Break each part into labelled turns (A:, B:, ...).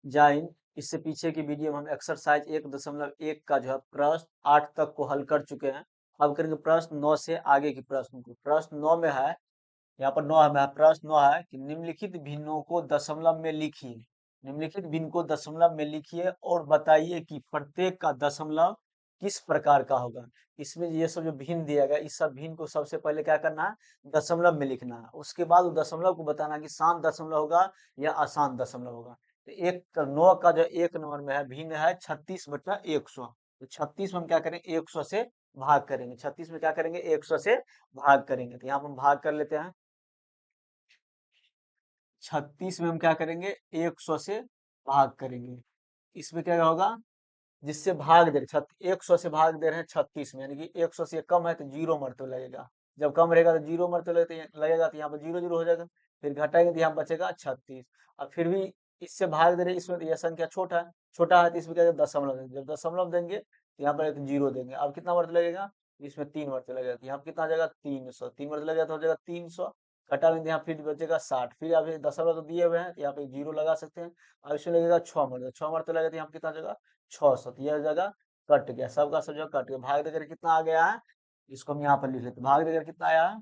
A: जाइन। इससे पीछे की वीडियो में हम एक्सरसाइज 1.1 का जो है प्रश्न 8 तक को हल कर चुके हैं। अब करेंगे प्रश्न 9 से आगे की प्रश्न को। प्रश्न 9 में है, यहाँ पर 9 में है, प्रश्न 9 है कि निम्नलिखित भिन्नों को दशमलव में लिखिए। निम्नलिखित भिन्न को दशमलव में लिखिए और बताइए कि प्रत्येक का दशमलव किस प्रकार का होगा। इसमें ये सब जो भिन्न दिया गया, इस सब भिन्न को सबसे पहले क्या करना है, दशमलव में लिखना है। उसके बाद उस दशमलव को बताना कि शांत दशमलव होगा या अशांत दशमलव होगा। तो एक 9 का जो 1 नंबर में है भिन्न है 36/100। तो 36 में हम क्या करेंगे, 100 से भाग करेंगे। 36 में क्या करेंगे, 100 से भाग करेंगे। तो यहाँ पर हम भाग कर लेते हैं। 36 में हम क्या करेंगे, 100 से भाग करेंगे। इसमें क्या होगा, जिससे भाग दे रहे 100 से भाग दे रहे हैं 36 में, यानी कि 100 से कम है तो जीरो मरतबा लगेगा। जब कम रहेगा तो जीरो मरतबा लगेगा, तो यहाँ पर जीरो जीरो हो जाएगा। फिर घटाएंगे तो यहाँ बचेगा 36। और फिर भी इससे भाग दे रहे, इसमें तो यह संख्या छोटा है तो इसमें क्या दशमलव देंगे। जब दशमलव देंगे तो यहाँ पर एक जीरो देंगे। अब कितना मरतबा लगेगा, इसमें 3 मरतबा लगेगा। तो यहाँ पर कितना आ जाएगा, 300। 3 मरतबा लगेगा तो हो जाएगा 300। घटा लेंगे यहाँ फिर बचेगा 60। फिर अभी दशमलव तो दिए हुए हैं, यहाँ पे जीरो लगा सकते हैं। अब इसमें लगेगा 6 मरतबा, 6 मरतबा लगेगा तो यहाँ पे कितना आ जाएगा, 600। तो यह जगह कट गया, सबका सब जगह कट गया। भाग देकर कितना आ गया है, इसको हम यहाँ पर लिख लेते हैं। भाग देकर कितना आया है,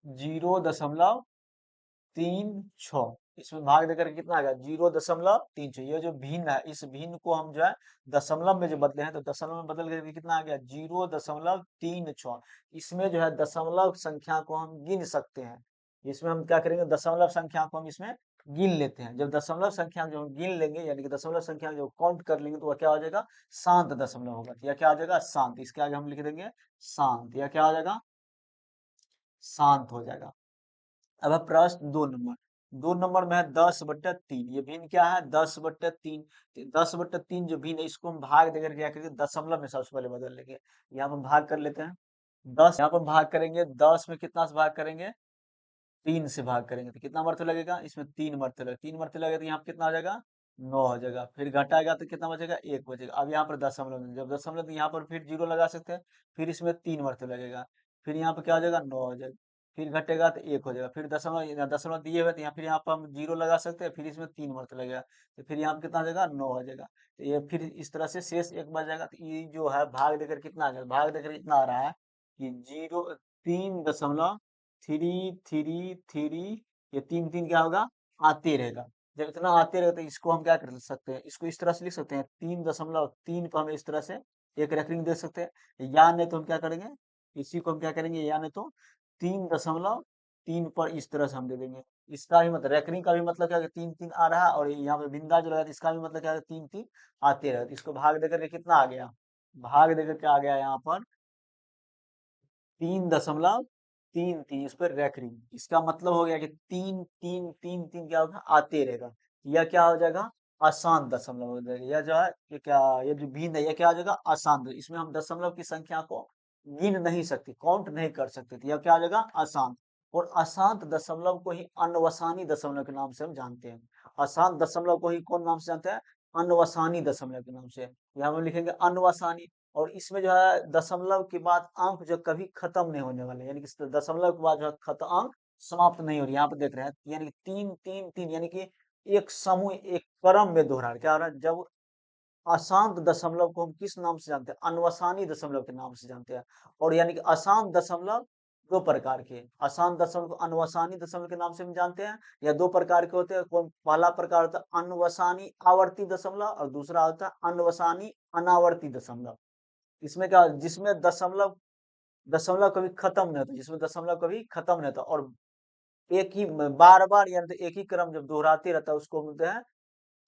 A: 0.36। इसमें भाग देकर कितना आ गया, 0.36। ये जो भिन्न है, इस भिन्न को हम जो है दशमलव में जो बदले हैं, तो दशमलव में बदल करके कितना आ गया, 0.36। इसमें जो है दशमलव संख्या को हम गिन सकते हैं। इसमें हम क्या करेंगे, दशमलव संख्या को हम इसमें गिन लेते हैं। जब दशमलव संख्या जो हम गिन लेंगे, यानी कि दशमलव संख्या जो काउंट कर लेंगे, तो वह क्या हो जाएगा, शांत दशमलव होगा। या क्या हो जाएगा, शांत। इसके आगे हम लिख देंगे शांत, या क्या हो जाएगा, शांत हो जाएगा। अब है प्रश्न 2 नंबर। 2 नंबर में है 10/3। ये भिन्न क्या है, 10/3। 10/3 जो भिन्न है, इसको हम भाग देकर क्या करेंगे, दशमलव में सबसे पहले बदल लेंगे। यहाँ पर भाग कर लेते हैं। 10 यहाँ पर भाग करेंगे, 10 में कितना से भाग करेंगे, 3 से भाग करेंगे। तो कितना मरतबा लगेगा, इसमें 3 मरतबा लगेगा। 3 मरतबा लगेगा तो यहाँ पे कितना आ जाएगा, 9 हो जाएगा। फिर घटाएगा तो कितना बचेगा, 1 बचेगा। अब यहाँ पर दशमलव, जब दशमलव तो यहाँ पर फिर जीरो लगा सकते हैं। फिर इसमें 3 मरतबा लगेगा। फिर यहाँ पर क्या हो जाएगा, 9 हो जाएगा। फिर घटेगा तो 1 हो जाएगा। फिर दशमलव, दशमलव दिए हुए तो यहाँ फिर यहाँ पर हम जीरो लगा सकते हैं। फिर इसमें 3 मरतबा लगेगा, तो फिर यहाँ पर कितना हो जाएगा, 9 हो जाएगा। तो ये फिर इस तरह से शेष 1 बच जाएगा। तो ये जो है भाग देकर कितना आ गया, भाग देकर इतना आ रहा है कि 3.3333। ये 3 3 क्या होगा, आते रहेगा। जब इतना आते रहेगा तो इसको हम क्या कर सकते हैं, इसको इस तरह से लिख सकते हैं, 3.3 को हम इस तरह से एक रेखिंग दे सकते हैं। या नहीं तो हम क्या करेंगे, इसी को हम क्या करेंगे, या नहीं तो 3.3 पर इस तरह से हम दे देंगे। इसका भी मतलब रेकरिंग का भी मतलब क्या है, 3 3 आ रहा है, और यहाँ पे बिंदा जो लगा, इसका भी मतलब क्या है, 3 3 आते रहे। तो इसको भाग देकर के कितना आ गया, भाग देकर के आ गया यहाँ पर 3.33। इस पर रेकरिंग, इसका मतलब हो गया कि 3 3 3 3 क्या होगा, आते रहेगा। यह क्या हो जाएगा, अशांत दशमलव हो जाएगा। यह जो है, ये क्या, ये जो भिन्न है, यह क्या हो जाएगा, अशांत। इसमें हम दशमलव की संख्या को गिन नहीं सकते, काउंट नहीं कर सकते। तो यह क्या हो जाएगा, अशांत। और अशांत दशमलव को ही अनवसानी दशमलव के नाम से हम जानते हैं। अशांत दशमलव को ही कौन नाम से जानते हैं, अनवसानी दशमलव के नाम से। यहाँ हम लिखेंगे अनवसानी। और इसमें जो है दशमलव के बाद अंक जो कभी खत्म नहीं होने वाले, यानी कि दशमलव के बाद जो है खत्म अंक समाप्त नहीं हो रही। यहाँ पे देख रहे हैं, यानी कि 3 3 3, यानी कि एक समूह, एक क्रम में दोहरा क्या हो रहा है। जब अशांत दशमलव को हम किस नाम से जानते हैं, अनवसानी दशमलव के नाम से जानते हैं। और यानी कि अशांत दशमलव दो प्रकार के, अशांत दशमलव को अनवसानी दशमलव के नाम से हम जानते हैं। या दो प्रकार के होते हैं, पहला प्रकार होता है अनवसानी आवर्ती दशमलव, और दूसरा होता है अनवसानी अनावर्ती दशमलव। इसमें क्या, जिसमें दशमलव दशमलव कभी खत्म नहीं होता, जिसमें दशमलव कभी खत्म नहीं होता, और एक ही बार बार, यानी तो एक ही क्रम जब दोहराते रहता है, उसको बोलते हैं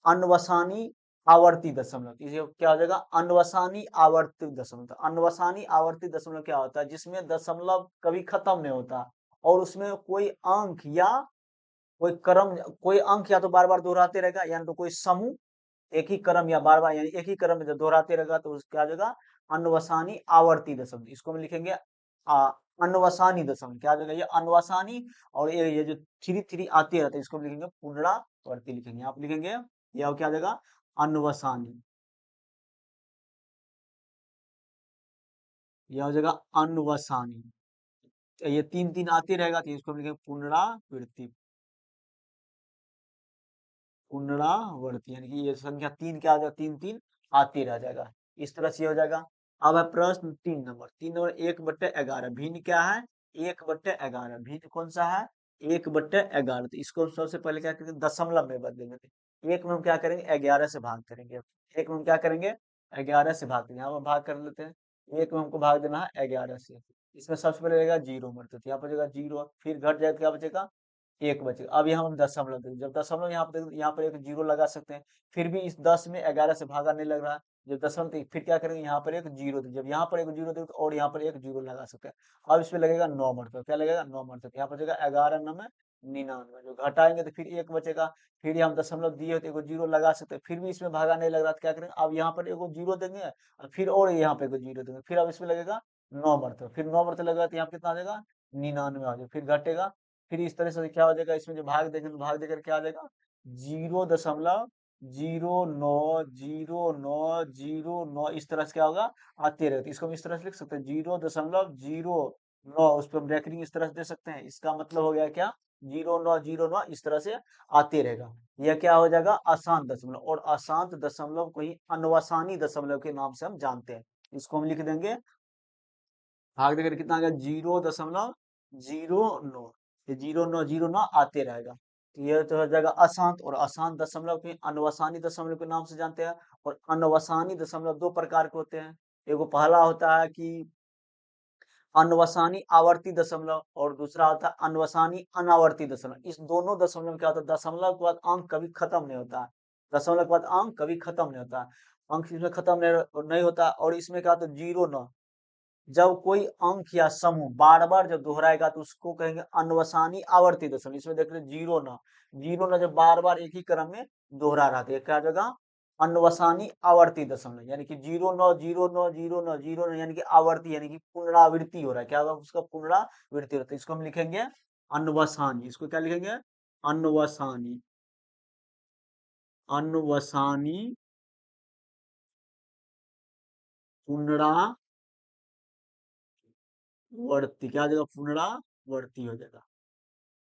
A: अनवसानी आवर्ती दशमलव। ये क्या हो जाएगा, अनवसानी आवर्ती दशमलव। तो अनवसानी आवर्ती दशमलव क्या होता है, जिसमें दशमलव कभी खत्म नहीं होता, और उसमें कोई अंक या कोई क्रम, कोई अंक या तो बार बार दोहराते रहेगा, यानी तो कोई समूह एक ही क्रम या बार बार, यानी एक ही क्रम में जब दोहराते रहेगा, तो क्या आ जाएगा, अनवसानी आवर्ती दशमलव। इसको हम लिखेंगे अनवसानी दशमलव। क्या आ जाएगा, ये अनवसानी। और ये जो 3 3 आते रहते हैं, इसको हम लिखेंगे पुनरावर्ती लिखेंगे। आप लिखेंगे, यह क्या आ जाएगा, अनवसानी। यह हो जाएगा अनवसानी। तो ये 3 3 आते रहेगा, तो इसको हम लिखेंगे पुनरावृत्ति। पुनरावर्ती, यानी कि ये संख्या तीन क्या हो जाएगा, तीन तीन आती रह जाएगा। इस तरह से ये हो जाएगा। अब है प्रश्न 3 नंबर, 3 नंबर, 1/11 भिन्न क्या है, 1/11 भिन्न कौन सा है, 1/11। तो इसको हम सबसे पहले क्या करेंगे, दशमलव में बदलेंगे। तो एक में हम क्या करेंगे, 11 से भाग करेंगे। एक में हम क्या करेंगे, 11 से भाग करेंगे। यहाँ पर भाग कर लेते हैं। एक में हमको भाग देना है 11 से। इसमें सबसे पहले रहेगा जीरो मरते, तो यहाँ पर बचेगा जीरो, फिर घट जाएगा, क्या बचेगा, एक बचेगा। अब यहाँ हम दशमलव देंगे, जब दशमलव यहाँ पर यहाँ पर एक जीरो लगा सकते हैं। फिर भी इस 10 में 11 से भागा नहीं लग रहा। जब दशमलव फिर क्या करेंगे, यहाँ पर एक जीरो देंगे। जब यहाँ पर एक जीरो देंगे तो और यहाँ पर एक जीरो लगा सकते हैं। अब इसमें लगेगा 9 मरतब, क्या लगेगा, 9 मरतब। यहाँ पर जगह 11 9 में 99, जो घटाएंगे तो फिर एक बचेगा। फिर हम दशमलव दिए तो एक जीरो लगा सकते हैं। फिर भी इसमें भागा नहीं लग रहा, तो क्या करेंगे, अब यहाँ पर एक जीरो देंगे और फिर और यहाँ पे एक जीरो देंगे। फिर अब इसमें लगेगा 9 मरतब, फिर 9 मरतब लगेगा तो यहाँ पे कितना आ जाएगा, 99 आ जाएगा। फिर घटेगा। फिर इस तरह से क्या हो जाएगा, इसमें जो भाग देंगे तो भाग देकर क्या आ जाएगा, 0.090909, इस तरह से क्या होगा, आते रहते। इसको हम इस तरह से लिख सकते हैं, 0.09, उस पर हम रेकरिंग इस तरह से दे सकते हैं। इसका मतलब हो गया क्या, 0.909 इस तरह से आते रहेगा। यह क्या हो जाएगा, अशांत दशमलव। और अशांत दशमलव को ही अनवसानी दशमलव के नाम से हम जानते हैं। इसको हम लिख देंगे, भाग देकर कितना आ गया, 0.09, ये 0.909 आते रहेगा। तो ये तो हो जाएगा अशांत। और अशांत दशमलव के अनवसानी दशमलव के नाम से जानते हैं। और अनवसानी दशमलव दो प्रकार के होते हैं। एगो पहला होता है कि अनवसानी आवर्ती दशमलव, और दूसरा होता है अनवसानी अनावर्ती दशमलव। इस दोनों दशमलव में क्या होता है, दशमलव के बाद अंक कभी खत्म नहीं होता है। दशमलव के बाद अंक कभी खत्म नहीं होता है। अंक इसमें खत्म नहीं होता। और इसमें क्या होता है, 0.9, जब कोई अंक या समूह बार बार जब दोहराएगा तो उसको कहेंगे अनवसानी आवर्ती दशमलव। इसमें देख रहे 0.9, 0.9 जब बार बार एक ही क्रम में दोहरा रहा था, क्या जगह, अनवसानी आवर्ती दशमलव। यानी कि 0.9090909, यानी कि आवर्ती, यानी कि पुनरावृत्ति हो रहा है, क्या होगा, उसका पुनरावृत्ति होता है। इसको हम लिखेंगे अनवसानी। इसको क्या लिखेंगे, अनवसानी, अनवसानी पुनरावर्ती, क्या हो जाएगा, पुनरावर्ती हो जाएगा।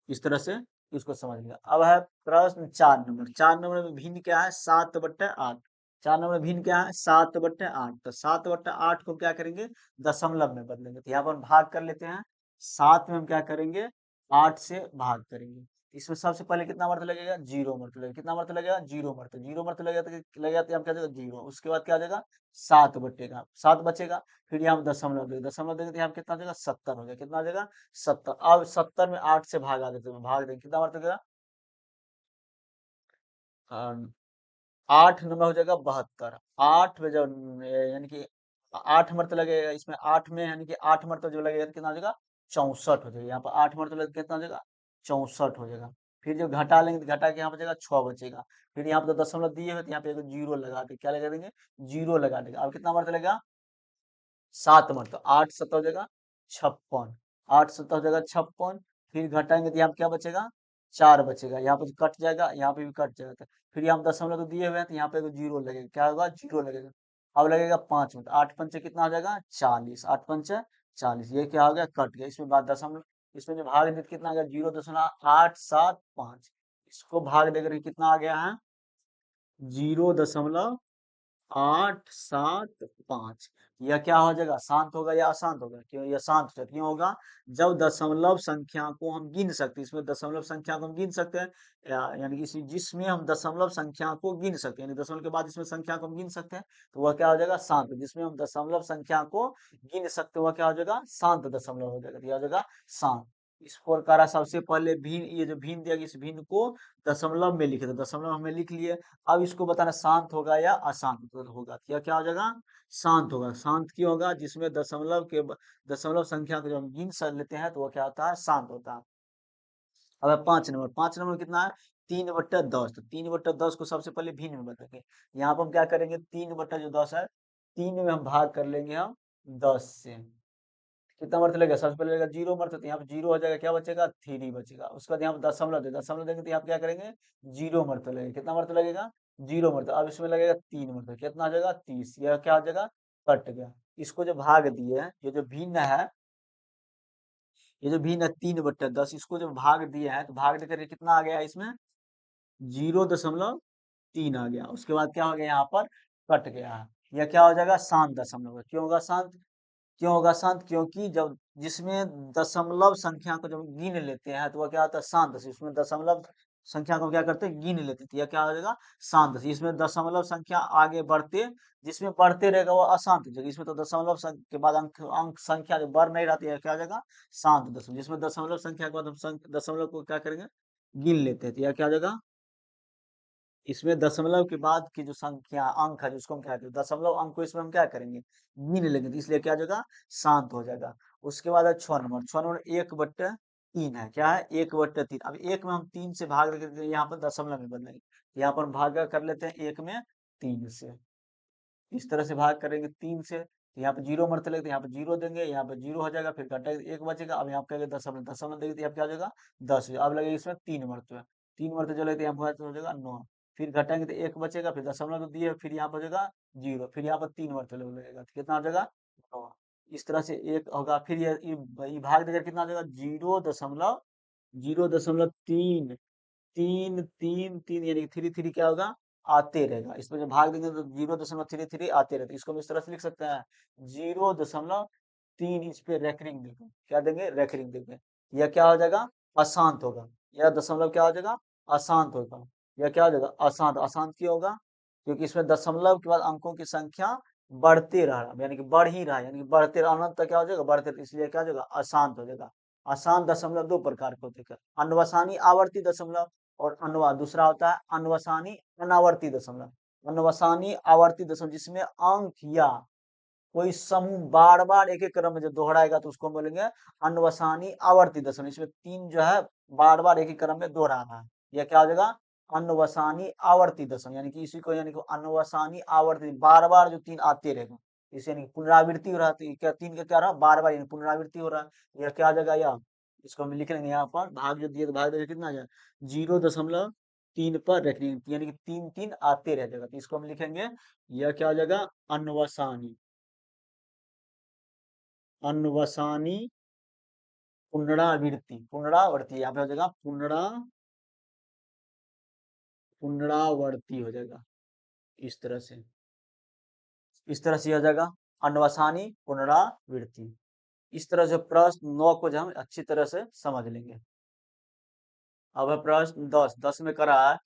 A: इस तरह से इसको समझ लिया। अब है प्रश्न 4 नंबर, 4 नंबर में भिन्न क्या है, 7/8। 4 नंबर में भिन्न क्या है, 7/8। तो 7/8 को क्या करेंगे, दशमलव में बदलेंगे। तो यहाँ पर हम भाग कर लेते हैं। 7 में हम क्या करेंगे, 8 से भाग करेंगे। इसमें सबसे पहले कितना मर्त लगेगा, जीरो मर्त लगेगा। कितना मर्त लगेगा, जीरो मर्त, जीरो मर्त लगेगा तो हम क्या जाएगा, जीरो। उसके बाद क्या आ जाएगा, 7 बटेगा, 7 बचेगा। फिर यहाँ हम दशमलव देंगे, दशमलव देंगे तो यहाँ कितना आ जाएगा, 70 हो जाएगा। कितना आ जाएगा, 70। अब 70 में 8 से भागा देते हैं, भाग देंगे, कितना बार तक, 8 नंबर हो जाएगा 72। 8 में जब यानी कि 8 मरतबा लगेगा इसमें, 8 में यानी कि 8 मरतबा जो लगेगा तो कितना हो जाएगा, 64 हो जाएगा। यहाँ पर 8 मरतबा लगेगा, कितना हो जाएगा, 64 हो जाएगा। फिर जब घटा लेंगे तो घटा के यहाँ बचेगा 6 बचेगा। फिर यहाँ पर तो दशमलव दिए हुए तो यहाँ पे एक जीरो लगा दे, क्या लगा देंगे, जीरो लगा देगा। अब कितना मरतबा लगेगा, 7 मरतबा, 8 7 हो जाएगा 56, 8 7 हो जाएगा 56। फिर घटाएंगे तो यहाँ पे क्या बचेगा, 4 बचेगा। यहाँ पे कट जाएगा, यहाँ पे भी कट जाएगा। तो फिर यहाँ दशमलव तो दिए हुए हैं तो यहाँ पे एक जीरो लगेगा, क्या होगा, जीरो लगेगा। अब लगेगा 5 मिनट, 8 पंचे कितना हो जाएगा, 40, 8 पंचे 40। ये क्या हो गया, कट गया। इसमें बाद दशमलव, इसमें जो भाग दे कितना आ गया, 0.875। इसको भाग देकर कितना आ गया है, 0.875। यह क्या हो जाएगा, शांत होगा या अशांत होगा, क्यों यह शांत होगा, क्यों होगा, जब दशमलव संख्या को हम गिन सकते हैं। इसमें दशमलव संख्या को हम गिन सकते हैं, यानी कि जिसमें हम दशमलव संख्या को गिन सकते हैं, यानी दशमलव के बाद इसमें संख्या को हम गिन सकते हैं, तो वह क्या हो जाएगा, शांत। जिसमें हम दशमलव संख्या को गिन सकते हैं वह क्या हो जाएगा, शांत दशमलव हो जाएगा, तो यह हो जाएगा शांत। इस प्रकार सबसे पहले भिन्न, ये जो भिन्न दिया गया इस भिन्न को दशमलव में लिखे, तो दशमलव हमें लिख लिए। अब इसको बताना शांत होगा या अशांत होगा, क्या क्या हो जाएगा, शांत होगा। शांत क्यों होगा, जिसमें दशमलव संख्या को जब हम गिन कर लेते हैं तो वो क्या होता है, शांत होता है। अब है 5 नंबर, 5 नंबर कितना है, 3/10। तो 3/10 को सबसे पहले भिन्न में बदलेंगे। यहाँ पर हम क्या करेंगे, 3/10 है, 3 में हम भाग कर लेंगे हम 10 से। कितना मर्त लगेगा, सबसे पहले लगेगा जीरो मर्त, तो यहाँ पे जीरो हो जाएगा, क्या बचेगा, 3 बचेगा। उसके बाद यहाँ पे दशमलव दे, दशमलव देंगे तो यहाँ पे क्या करेंगे, जीरो मर्त लगेगा। कितना मर्त लगेगा, जीरो मर्त। अब इसमें लगेगा 3 मर्त, कितना आ जाएगा, 30। यह क्या हो जाएगा, कट गया। इसको जो भाग दिए हैं, ये जो भिन्न है, ये जो भिन्न है 3/10, इसको जो भाग दिए हैं तो भाग देकर के कितना आ गया है इसमें, 0.3 आ गया। उसके बाद क्या हो गया, यहाँ पर कट गया। यह क्या हो जाएगा, शांत दशमलव। क्यों होगा शांत? क्यों होगा शांत? क्योंकि जब जिसमें दशमलव संख्या को जब गिन लेते हैं तो वह क्या होता है, शांत दशमलव। इसमें दशमलव संख्या को क्या करते हैं, गिन लेते हैं, तो यह क्या हो जाएगा, शांत दशमलव। इसमें दशमलव संख्या आगे बढ़ते, जिसमें बढ़ते रहेगा वो अशांत हो जाएगा। इसमें तो दशमलव के बाद अंक अंक संख्या जो बढ़ नहीं रहती है, क्या हो जाएगा, शांत दशमलव। जिसमें दशमलव संख्या के बाद हम दशमलव को क्या करेंगे, गिन लेते हैं, तो यह क्या हो जाएगा, इसमें दशमलव के बाद की जो संख्या अंक है जिसको हम क्या कहते हैं, दशमलव अंक को इसमें हम क्या करेंगे, गिन लेंगे, तो इसलिए क्या हो जाएगा, शांत हो जाएगा। उसके बाद है 6 नंबर। 6 नंबर 1/3 है। क्या है, 1/3। अब एक में हम 3 से भाग करके यहाँ पर दशमलव में बदलेंगे। यहाँ पर भागा कर लेते हैं 1 में 3 से। इस तरह से भाग करेंगे 3 से, तो यहाँ पे 0 मरते लगते, यहाँ पे 0 देंगे, यहाँ पे 0 हो जाएगा, फिर घटा 1 बचेगा। अब यहाँ पे कहेंगे दशमलव, दशमलव देंगे तो यहाँ पे क्या हो जाएगा, 10 हो जाएगा। अब लगेगा इसमें 3 मरते, 3 मरते जो लगते, यहाँ पे हो जाएगा 9। फिर घटाएंगे तो 1 बचेगा, फिर दशमलव तो दिए, फिर यहाँ पर हो जाएगा 0, फिर यहाँ पर 3 मरते लगेगा, तो कितना हो जाएगा, 9। इस तरह से एक होगा। फिर ये भाग देकर कितना हो जाएगा, 0.03 तीन तीन तीन, यानी कि 3 3 क्या होगा, आते रहेगा। इसमें जब भाग देंगे तो 0.33 आते रहते, इसको हम इस तरह से लिख सकते हैं, 0.3। इस पे रेकरिंग देंगे, क्या देंगे, रेकरिंग देंगे। यह क्या हो जाएगा, अशांत होगा। यह दशमलव क्या हो जाएगा, अशांत होगा। यह क्या हो जाएगा, अशांत। अशांत क्यों होगा, क्योंकि इसमें दशमलव के बाद अंकों की संख्या बढ़ते रह रहा है, यानी कि बढ़ ही रहा है, यानी कि बढ़ते अनंत तक क्या हो जाएगा, बढ़ते, इसलिए क्या हो जाएगा, अशांत हो जाएगा। अशांत दशमलव दो प्रकार के होते हैं, अन्वसानी आवर्ती दशमलव और दूसरा होता है अनवसानी अनावर्ती दशमलव। अनवसानी आवर्ती दशमलव जिसमें अंक या कोई समूह बार बार एक एक क्रम में जब दोहराएगा तो उसको हम बोलेंगे अनवसानी आवर्ती दशमलव। इसमें 3 जो है बार बार एक ही क्रम में दोहरा रहा है, यह क्या हो जाएगा, अनवसानी आवर्ती दशमलव। यानी कि इसी को, यानी कि अनवसानी आवर्ती, बार बार जो 3 आते रहेगा, इसे यानी कि पुनरावृत्ति हो रहा है, तो क्या 3 का क्या रहा, बार बार पुनरावृत्ति हो रहा है। यह क्या आ जाएगा, यह, इसको हम लिख लेंगे यहाँ पर, भाग जो दिए तो भाग देगा कितना आ जाएगा, 0.3 पर रखेंगे, यानी कि 3 3 आते रह जाएगा, तो इसको हम लिखेंगे, यह क्या हो जाएगा, अनवसानी, अनवसानी पुनरावृत्ति। पुनरावृत्ति यहाँ पे हो जाएगा पुनरावर्ती हो जाएगा। इस तरह से, इस तरह से हो जाएगा, अनवसानी पुनरावृत्ति। इस तरह से प्रश्न 9 को जो हम अच्छी तरह से समझ लेंगे। अब है प्रश्न 10। 10 में करा है,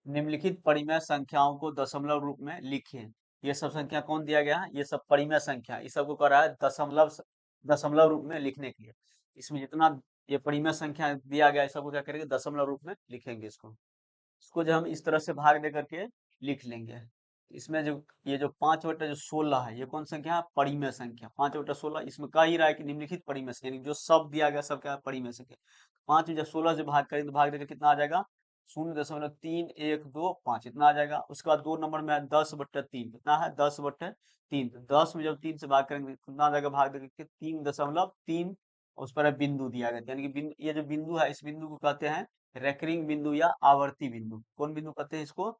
A: निम्नलिखित परिमेय संख्याओं को दशमलव रूप में लिखें। ये सब संख्या कौन दिया गया है, ये सब परिमेय संख्या, इस सबको कर रहा है दशमलव रूप में लिखने के लिए। इसमें जितना ये परिमेय संख्या दिया गया है सबको क्या करेंगे, दशमलव रूप में लिखेंगे। इसको जो हम इस तरह से भाग दे करके लिख लेंगे। इसमें जो ये जो 5/16 है, ये कौन संख्या है, परिमेय संख्या। 5/16 इसमें कह ही रहा है कि निम्नलिखित परिमेय संख्या, यानी जो सब दिया गया सब क्या है, परिमेय संख्या। 5 जब 16 से भाग करेंगे तो भाग देकर कितना आ जाएगा, 0.312 इतना आ जाएगा। उसके बाद 2 नंबर में है 10/3, कितना है, 10/3। 10 में जब 3 से भाग करेंगे कितना आ जाएगा, भाग देकर 3.3। उस पर है बिंदु दिया गया, यानी कि बिंदु, ये जो बिंदु है इस बिंदु को कहते हैं रेकरिंग बिंदु या आवर्ती बिंदु। कौन बिंदु कहते हैं इसको,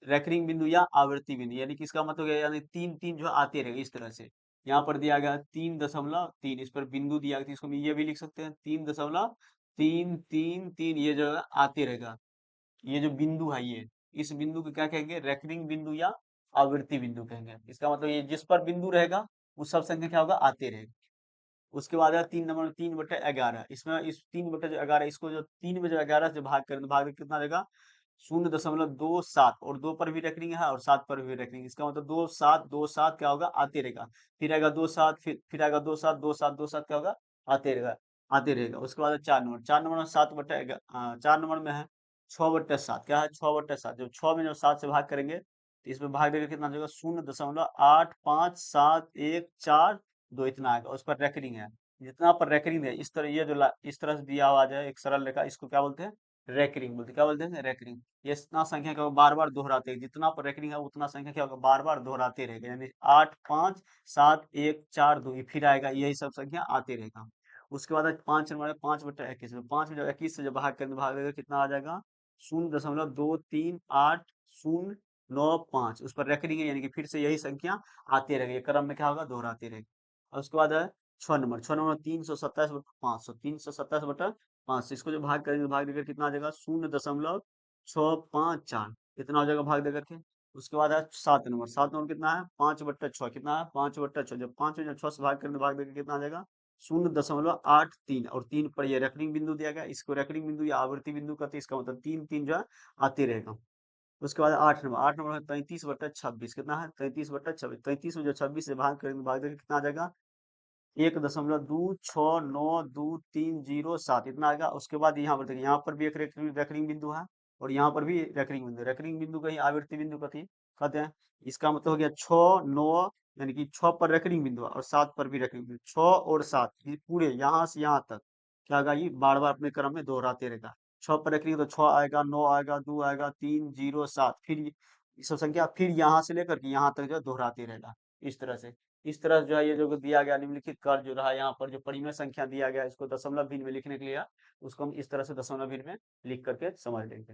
A: रेकरिंग बिंदु या आवर्ती बिंदु। यानी कि इसका मतलब है, यानी 3 3 जो आते रहेगा इस तरह से। यहाँ पर दिया गया 3.3, इस पर बिंदु दिया गया, तो इसको हम ये भी लिख सकते हैं 3.333, ये जो है आते रहेगा। ये जो बिंदु है ये, इस बिंदु को क्या कहेंगे, रेकरिंग बिंदु या आवृत्ति बिंदु कहेंगे। इसका मतलब ये जिस पर बिंदु रहेगा उस सब संख्या क्या होगा, आते रहेगा। उसके बाद है 3 नंबर में 3/11। इसमें इस 3/11, इसको जो 3 में जो 11 से भाग करें तो भाग में कितना देगा, 0.27। और 2 पर भी रखनी है और 7 पर भी रखनी है। इसका मतलब 2 7 क्या होगा, आते रहेगा। फिर आएगा 2 7, फिर आएगा 2 7 क्या होगा, आते रहेगा, आते रहेगा। उसके बाद है 4 नंबर। 4 नंबर में 4 नंबर में है 6/7। क्या है, 6/7। जब 6 में जब 7 से भाग करेंगे तो इसमें भाग देगा कितना हो जाएगा, 0.857142 इतना आएगा। उस पर रेकरिंग है, जितना पर रेकरिंग है, इस तरह ये जो इस तरह से दिया हुआ है एक सरल रेखा, इसको क्या बोलते हैं, रेकरिंग बोलते हैं। क्या बोलते हैं, रेकरिंग। ये इतना संख्या क्या बार बार दोहराते हैं, जितना पर रेकरिंग है उतना संख्या क्या होगा, बार बार दोहराते रहेगा। यानी 8 5 7 1 4 2 फिर आएगा, यही सब संख्या आते रहेगा। उसके बाद 5 नंबर है 5/21 में। 5 में जब 21 से जब भाग करेंगे भाग देगा कितना आ जाएगा, 0.238095। उस पर रेकरिंग है, यानी कि फिर से यही संख्या आते रहेगी, क्रम में क्या होगा, दोहराते रहेगा। और उसके बाद है 6 नंबर। 6 नंबर 327/500, 327/500। इसको जो भाग करेंगे भाग देकर कितना आ जाएगा, 0. 6 5 4 कितना हो जाएगा भाग दे करके। उसके बाद है 7 नंबर, 7 नंबर कितना है 5/6 कितना है 5/6, जब 5 से 6 से भाग देकर कितना आ जाएगा 0.83 और 3 पर ये रेफरिंग बिंदु दिया गया, इसको रेफरिंग बिंदु या आवर्ती बिंदु कहते हैं, इसका मतलब 3 3 जो है आते रहेगा। उसके बाद 8 नंबर, 8 नंबर है 33/26 कितना है 33/26, 33 में जो 26 से भाग देकर कितना आ जाएगा 1.26922307 इतना आएगा। उसके बाद यहाँ पर देखिए यहाँ पर भी एक रेकरिंग बिंदु है और यहाँ पर भी रेकरिंग बिंदु कहीं आवृत्ति बिंदु कहते हैं। इसका मतलब हो गया 6 9 यानी कि 6 पर रेकरिंग बिंदु है और 7 पर भी रेकरिंग बिंदु, 6 और 7 ये पूरे यहाँ से यहाँ तक क्या होगा, ये बार बार अपने क्रम में दोहराते रहेगा। 6 पर रेकरिंग तो 6 आएगा, 9 आएगा, 2 आएगा, 3 0 7 फिर ये सब संख्या फिर यहाँ से लेकर के यहाँ तक जो है दोहराते रहेगा। इस तरह से, इस तरह जो है ये जो दिया गया निम्नलिखित कार्य जो रहा यहाँ पर जो परिमेय संख्या दिया गया इसको दशमलव भिन्न में लिखने के लिए, उसको हम इस तरह से दशमलव भिन्न में लिख करके समझ लेंगे।